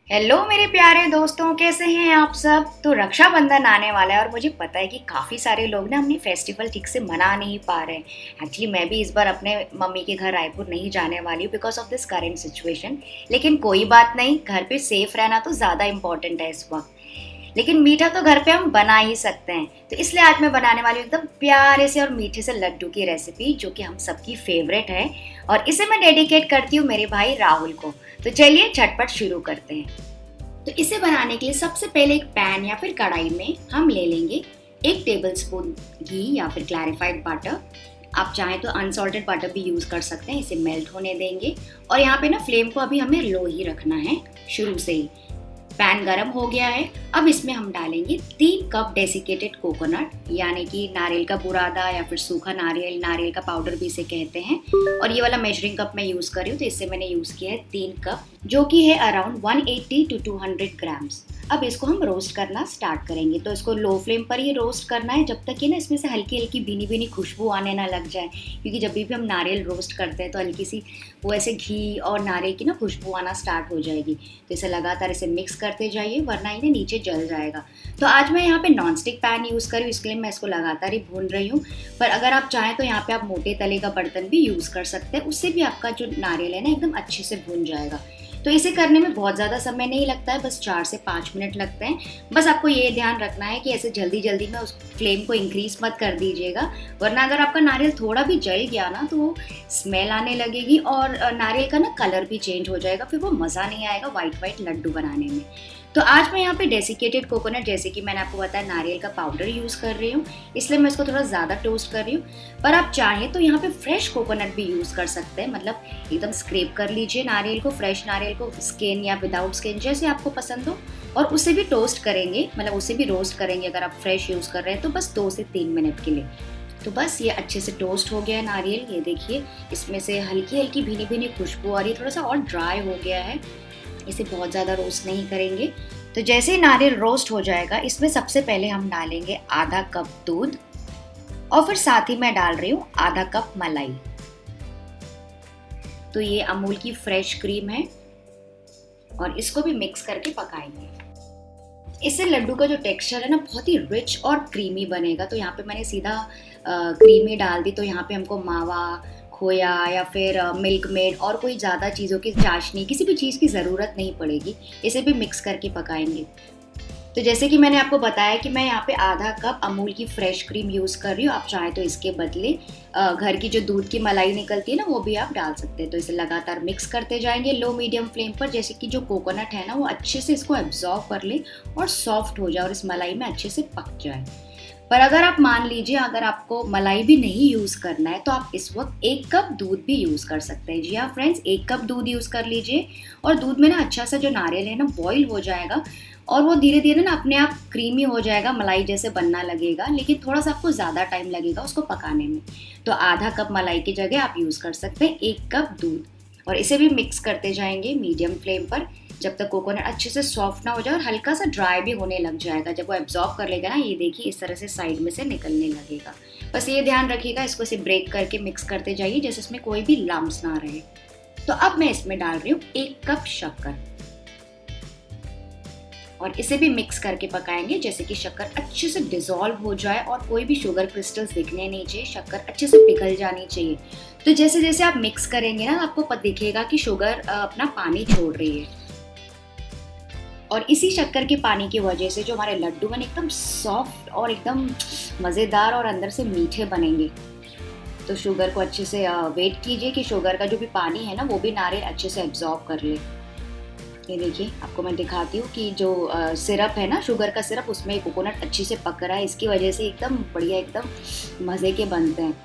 Hello मेरे प्यारे दोस्तों, कैसे हैं आप सब। तो रक्षाबंधन आने वाला है और मुझे पता है कि काफ़ी सारे लोग ना अपनी फेस्टिवल ठीक से मना नहीं पा रहे हैं। एक्चुअली मैं भी इस बार अपने मम्मी के घर रायपुर नहीं जाने वाली हूँ because of this current situation. लेकिन कोई बात नहीं, घर पे सेफ रहना तो ज़्यादा इम्पोर्टेंट है इस वक्त। लेकिन मीठा तो घर पे हम बना ही सकते हैं, तो इसलिए आज मैं बनाने वाली हूँ एकदम प्यारे से और मीठे से लड्डू की रेसिपी, जो कि हम सबकी फेवरेट है। और इसे मैं डेडिकेट करती हूँ मेरे भाई राहुल को। तो चलिए झटपट शुरू करते हैं। तो इसे बनाने के लिए सबसे पहले एक पैन या फिर कढ़ाई में हम ले लेंगे 1 टेबल स्पून घी या फिर क्लैरिफाइड बटर। आप चाहें तो अनसॉल्टेड बटर भी यूज़ कर सकते हैं। इसे मेल्ट होने देंगे और यहाँ पे ना फ्लेम को अभी हमें लो ही रखना है शुरू से ही। पैन गरम हो गया है। अब इसमें हम डालेंगे 3 कप डेसिकेटेड कोकोनट, यानी कि नारियल का बुरादा या फिर सूखा नारियल, नारियल का पाउडर भी इसे कहते हैं। और ये वाला मेजरिंग कप मैं यूज़ कर रही हूँ, तो इससे मैंने यूज़ किया है 3 कप, जो कि है अराउंड 180 to 200 ग्राम्स। अब इसको हम रोस्ट करना स्टार्ट करेंगे। तो इसको लो फ्लेम पर ही रोस्ट करना है जब तक कि ना इसमें से हल्की हल्की भीनी भीनी खुशबू आने ना लग जाए, क्योंकि जब भी हम नारियल रोस्ट करते हैं तो हल्की सी वो ऐसे घी और नारियल की ना खुशबू आना स्टार्ट हो जाएगी। तो इसे लगातार इसे मिक्स करते जाइए, वरना ये नीचे जल जाएगा। तो आज मैं यहाँ पे नॉन स्टिक पैन यूज़ करी हूँ, इसके लिए मैं इसको लगातार ही भून रही हूँ। पर अगर आप चाहें तो यहाँ पे आप मोटे तले का बर्तन भी यूज़ कर सकते हैं, उससे भी आपका जो नारियल है ना एकदम अच्छे से भून जाएगा। तो इसे करने में बहुत ज़्यादा समय नहीं लगता है, बस 4 से 5 मिनट लगते हैं। बस आपको ये ध्यान रखना है कि ऐसे जल्दी जल्दी में उस फ्लेम को इंक्रीज मत कर दीजिएगा, वरना अगर आपका नारियल थोड़ा भी जल गया ना तो वो स्मेल आने लगेगी और नारियल का ना कलर भी चेंज हो जाएगा, फिर वो मज़ा नहीं आएगा वाइट वाइट लड्डू बनाने में। तो आज मैं यहाँ पे डेसिकेटेड कोकोनट, जैसे कि मैंने आपको बताया, नारियल का पाउडर यूज़ कर रही हूँ, इसलिए मैं इसको थोड़ा ज़्यादा टोस्ट कर रही हूँ। पर आप चाहें तो यहाँ पे फ्रेश कोकोनट भी यूज़ कर सकते हैं, मतलब एकदम स्क्रैप कर लीजिए नारियल को, फ्रेश नारियल को, स्किन या विदाउट स्किन जैसे आपको पसंद हो, और उसे भी टोस्ट करेंगे, मतलब उसे भी रोस्ट करेंगे अगर आप फ्रेश यूज़ कर रहे हैं तो बस 2 से 3 मिनट के लिए। तो बस ये अच्छे से टोस्ट हो गया है नारियल, ये देखिए इसमें से हल्की हल्की भीनी भीनी खुशबू आ रही है, थोड़ा सा और ड्राई हो गया है। इसे बहुत ज़्यादा रोस्ट नहीं करेंगे। तो जैसे ही नारियल रोस्ट हो जाएगा, इसमें सबसे पहले हम डालेंगे आधा कप दूध, और फिर साथ ही मैं डाल रही हूँ आधा कप मलाई। तो ये अमूल की फ्रेश क्रीम है और इसको भी मिक्स करके पकाएंगे। इससे लड्डू का जो टेक्सचर है ना बहुत ही रिच और क्रीमी बनेगा। तो यहाँ पे मैंने सीधा क्रीमी डाल दी। तो यहाँ पे हमको मावा, खोया या फिर मिल्क मेड और कोई ज़्यादा चीज़ों की चाशनी, किसी भी चीज़ की ज़रूरत नहीं पड़ेगी। इसे भी मिक्स करके पकाएंगे। तो जैसे कि मैंने आपको बताया कि मैं यहाँ पे आधा कप अमूल की फ्रेश क्रीम यूज़ कर रही हूँ। आप चाहें तो इसके बदले घर की जो दूध की मलाई निकलती है ना वो भी आप डाल सकते हैं। तो इसे लगातार मिक्स करते जाएंगे लो मीडियम फ्लेम पर, जैसे कि जो कोकोनट है ना वो अच्छे से इसको एब्जॉर्ब कर ले और सॉफ्ट हो जाए और इस मलाई में अच्छे से पक जाए। पर अगर आप मान लीजिए अगर आपको मलाई भी नहीं यूज़ करना है तो आप इस वक्त 1 कप दूध भी यूज़ कर सकते हैं। जी हाँ फ्रेंड्स, 1 कप दूध यूज़ कर लीजिए और दूध में ना अच्छा सा जो नारियल है ना बॉईल हो जाएगा और वो धीरे धीरे ना अपने आप क्रीमी हो जाएगा, मलाई जैसे बनना लगेगा, लेकिन थोड़ा सा आपको ज़्यादा टाइम लगेगा उसको पकाने में। तो आधा कप मलाई की जगह आप यूज़ कर सकते हैं 1 कप दूध, और इसे भी मिक्स करते जाएंगे मीडियम फ्लेम पर जब तक कोकोनट अच्छे से सॉफ्ट ना हो जाए और हल्का सा ड्राई भी होने लग जाएगा। जब वो एब्जॉर्ब कर लेगा ना, ये देखिए इस तरह से साइड में से निकलने लगेगा। बस ये ध्यान रखिएगा, इसको इसे ब्रेक करके मिक्स करते जाइए जैसे इसमें कोई भी लम्स ना रहे। तो अब मैं इसमें डाल रही हूँ 1 कप शक्कर और इसे भी मिक्स करके पकाएंगे जैसे कि शक्कर अच्छे से डिसॉल्व हो जाए और कोई भी शुगर क्रिस्टल्स दिखने नहीं चाहिए, शक्कर अच्छे से पिघल जानी चाहिए। तो जैसे जैसे आप मिक्स करेंगे ना आपको दिखेगा कि शुगर अपना पानी छोड़ रही है, और इसी शक्कर के पानी की वजह से जो हमारे लड्डू बने एकदम सॉफ्ट और एकदम मज़ेदार और अंदर से मीठे बनेंगे। तो शुगर को अच्छे से वेट कीजिए कि शुगर का जो भी पानी है ना वो भी नारियल अच्छे से एब्जॉर्ब कर ले। ये देखिए आपको मैं दिखाती हूँ कि जो सिरप है ना, शुगर का सिरप, उसमें कोकोनट अच्छे से पक रहा है, इसकी वजह से एकदम बढ़िया एकदम मज़े के बनते हैं।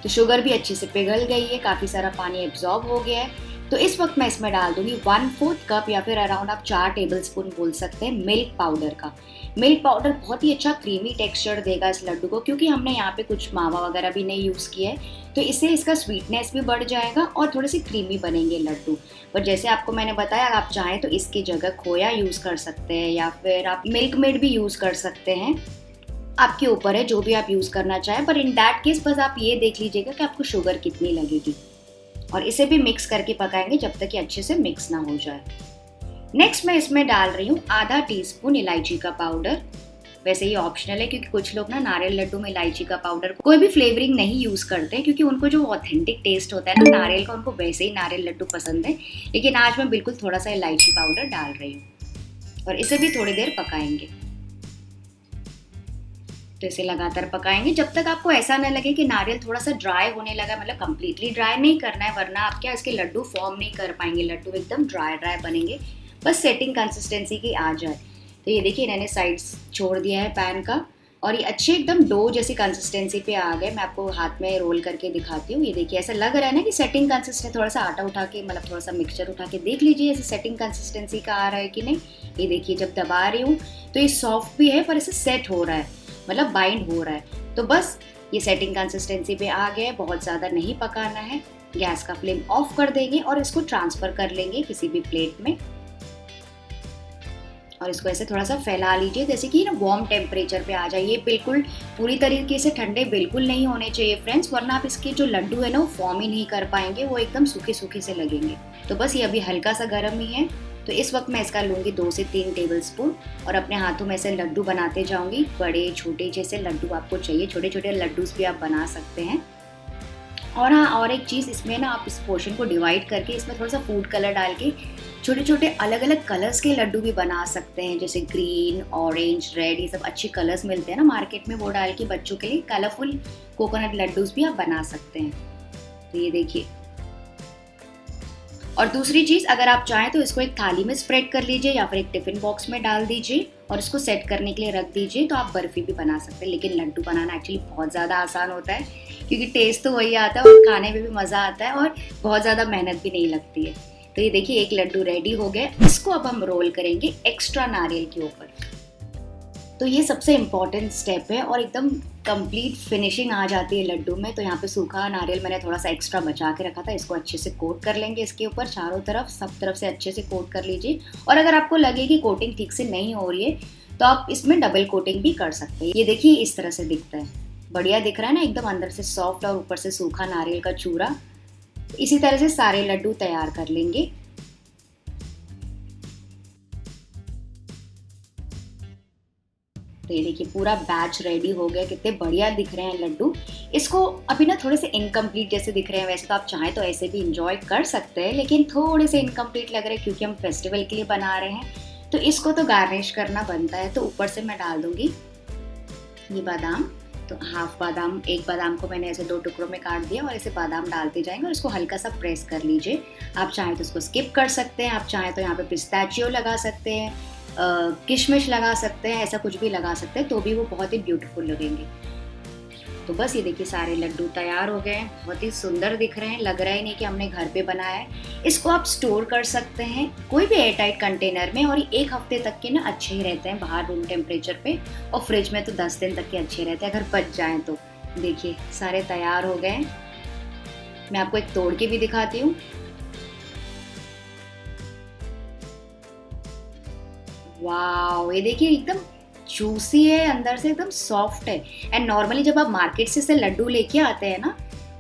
तो शुगर भी अच्छे से पिघल गई है, काफ़ी सारा पानी एब्जॉर्ब हो गया है। तो इस वक्त मैं इसमें डाल दूंगी 1/4 कप या फिर अराउंड आप 4 टेबलस्पून बोल सकते हैं मिल्क पाउडर का। मिल्क पाउडर बहुत ही अच्छा क्रीमी टेक्सचर देगा इस लड्डू को, क्योंकि हमने यहाँ पे कुछ मावा वगैरह भी नहीं यूज़ किया है, तो इससे इसका स्वीटनेस भी बढ़ जाएगा और थोड़े से क्रीमी बनेंगे लड्डू। पर जैसे आपको मैंने बताया, आप चाहें तो इसकी जगह खोया यूज़ कर सकते हैं या फिर आप मिल्क मेड भी यूज़ कर सकते हैं, आपके ऊपर है जो भी आप यूज़ करना चाहें। पर इन दैट केस बस आप ये देख लीजिएगा कि आपको शुगर कितनी लगेगी, और इसे भी मिक्स करके पकाएंगे जब तक कि अच्छे से मिक्स ना हो जाए। नेक्स्ट मैं इसमें डाल रही हूँ आधा टीस्पून इलायची का पाउडर। वैसे ये ऑप्शनल है क्योंकि कुछ लोग ना नारियल लड्डू में इलायची का पाउडर कोई भी फ्लेवरिंग नहीं यूज़ करते, क्योंकि उनको जो ऑथेंटिक टेस्ट होता है ना नारियल का, उनको वैसे ही नारियल लड्डू पसंद है। लेकिन आज मैं बिल्कुल थोड़ा सा इलायची पाउडर डाल रही हूँ और इसे भी थोड़ी देर पकाएंगे। तो इसे लगातार पकाएंगे जब तक आपको ऐसा न लगे कि नारियल थोड़ा सा ड्राई होने लगा। मतलब कंप्लीटली ड्राई नहीं करना है, वरना आप क्या इसके लड्डू फॉर्म नहीं कर पाएंगे, लड्डू एकदम ड्राई ड्राई बनेंगे। बस सेटिंग कंसिस्टेंसी की आ जाए। तो ये देखिए मैंने साइड्स छोड़ दिया है पैन का और ये अच्छे एकदम डो जैसी कंसिस्टेंसी पे आ गए। मैं आपको हाथ में रोल करके दिखाती हूँ। ये देखिए ऐसा लग रहा है ना कि सेटिंग कंसिस्टेंसी, थोड़ा सा आटा उठा के मतलब थोड़ा सा मिक्सचर उठा के देख लीजिए ऐसे सेटिंग कंसिस्टेंसी का आ रहा है कि नहीं। ये देखिए जब दबा रही हूँ तो ये सॉफ्ट भी है पर इसे सेट हो रहा है, मतलब बाइंड हो रहा है। तो बस ये सेटिंग कंसिस्टेंसी पे आ गया, बहुत ज़्यादा नहीं पकाना है। गैस का फ्लेम ऑफ कर देंगे और इसको ट्रांसफ़र कर लेंगे किसी भी प्लेट में और इसको ऐसे थोड़ा सा फैला लीजिए जैसे कि ना वार्म टेम्परेचर पे आ जाए। ये बिल्कुल पूरी तरीके से ठंडे बिल्कुल नहीं होने चाहिए फ्रेंड्स, वरना आप इसके जो लड्डू है ना वो फॉर्म ही नहीं कर पाएंगे, वो एकदम सूखे सूखे से लगेंगे। तो बस ये अभी हल्का सा गर्म ही है। तो इस वक्त मैं इसका लूँगी 2 से 3 टेबलस्पून और अपने हाथों में से लड्डू बनाते जाऊँगी। बड़े छोटे जैसे लड्डू आपको चाहिए, छोटे छोटे लड्डूस भी आप बना सकते हैं। और हाँ, और एक चीज़ इसमें ना आप इस पोर्शन को डिवाइड करके इसमें थोड़ा सा फूड कलर डाल के छोटे छोटे अलग अलग कलर्स के लड्डू भी बना सकते हैं, जैसे ग्रीन, ऑरेंज, रेड, ये सब अच्छे कलर्स मिलते हैं ना मार्केट में, वो डाल के बच्चों के लिए कलरफुल कोकोनट लड्डूस भी आप बना सकते हैं। तो ये देखिए। और दूसरी चीज़, अगर आप चाहें तो इसको एक थाली में स्प्रेड कर लीजिए या फिर एक टिफ़िन बॉक्स में डाल दीजिए और इसको सेट करने के लिए रख दीजिए। तो आप बर्फ़ी भी बना सकते हैं। लेकिन लड्डू बनाना एक्चुअली बहुत ज़्यादा आसान होता है, क्योंकि टेस्ट तो वही आता है और खाने में भी मज़ा आता है और बहुत ज़्यादा मेहनत भी नहीं लगती है। तो ये देखिए एक लड्डू रेडी हो गया। इसको अब हम रोल करेंगे एक्स्ट्रा नारियल के ऊपर। तो ये सबसे इम्पॉर्टेंट स्टेप है और एकदम कंप्लीट फिनिशिंग आ जाती है लड्डू में। तो यहाँ पे सूखा नारियल मैंने थोड़ा सा एक्स्ट्रा बचा के रखा था, इसको अच्छे से कोट कर लेंगे इसके ऊपर, चारों तरफ सब तरफ से अच्छे से कोट कर लीजिए। और अगर आपको लगे कि कोटिंग ठीक से नहीं हो रही है तो आप इसमें डबल कोटिंग भी कर सकते हैं। ये देखिए इस तरह से दिखता है, बढ़िया दिख रहा है ना, एकदम अंदर से सॉफ्ट और ऊपर से सूखा नारियल का चूरा। इसी तरह से सारे लड्डू तैयार कर लेंगे। तो ये देखिए पूरा बैच रेडी हो गया, कितने बढ़िया दिख रहे हैं लड्डू। इसको अभी ना थोड़े से इनकम्प्लीट जैसे दिख रहे हैं, वैसे तो आप चाहें तो ऐसे भी इंजॉय कर सकते हैं, लेकिन थोड़े से इनकम्प्लीट लग रहे हैं क्योंकि हम फेस्टिवल के लिए बना रहे हैं। तो इसको तो गार्निश करना बनता है। तो ऊपर से मैं डाल दूंगी ये बादाम। तो हाफ बादाम, एक बादाम को मैंने ऐसे 2 टुकड़ों में काट दिया और ऐसे बादाम डालते जाएंगे और इसको हल्का सा प्रेस कर लीजिए। आप चाहें तो इसको स्किप कर सकते हैं, आप चाहें तो यहाँ पे पिस्ताचियो लगा सकते हैं, किशमिश लगा सकते हैं, ऐसा कुछ भी लगा सकते हैं, तो भी वो बहुत ही ब्यूटीफुल लगेंगे। तो बस ये देखिए सारे लड्डू तैयार हो गए हैं, बहुत ही सुंदर दिख रहे हैं, लग रहा ही नहीं कि हमने घर पे बनाया है। इसको आप स्टोर कर सकते हैं कोई भी एयरटाइट कंटेनर में और 1 हफ्ते तक के ना अच्छे ही रहते हैं बाहर रूम टेम्परेचर पे, और फ्रिज में तो 10 दिन तक के अच्छे रहते हैं अगर बच जाएं तो। देखिए सारे तैयार हो गए। मैं आपको एक तोड़ के भी दिखाती हूँ। वाह, ये देखिए एकदम जूसी है, अंदर से एकदम सॉफ्ट है। एंड नॉर्मली जब आप मार्केट से ऐसे लड्डू लेके आते हैं ना,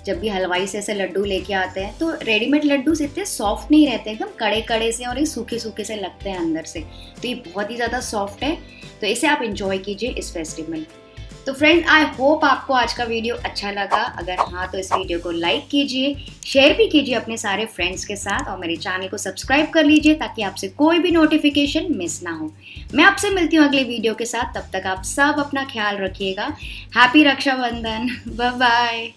जब भी हलवाई से ऐसे लड्डू लेके आते हैं तो रेडीमेड लड्डू इतने सॉफ्ट नहीं रहते, एकदम कड़े कड़े से और ये सूखे सूखे से लगते हैं अंदर से। तो ये बहुत ही ज़्यादा सॉफ्ट है। तो इसे आप इंजॉय कीजिए इस फेस्टिवल में। तो फ्रेंड्स, आई होप आपको आज का वीडियो अच्छा लगा। अगर हाँ तो इस वीडियो को लाइक कीजिए, शेयर भी कीजिए अपने सारे फ्रेंड्स के साथ और मेरे चैनल को सब्सक्राइब कर लीजिए ताकि आपसे कोई भी नोटिफिकेशन मिस ना हो। मैं आपसे मिलती हूँ अगले वीडियो के साथ, तब तक आप सब अपना ख्याल रखिएगा। Happy Rakshabandhan, bye bye.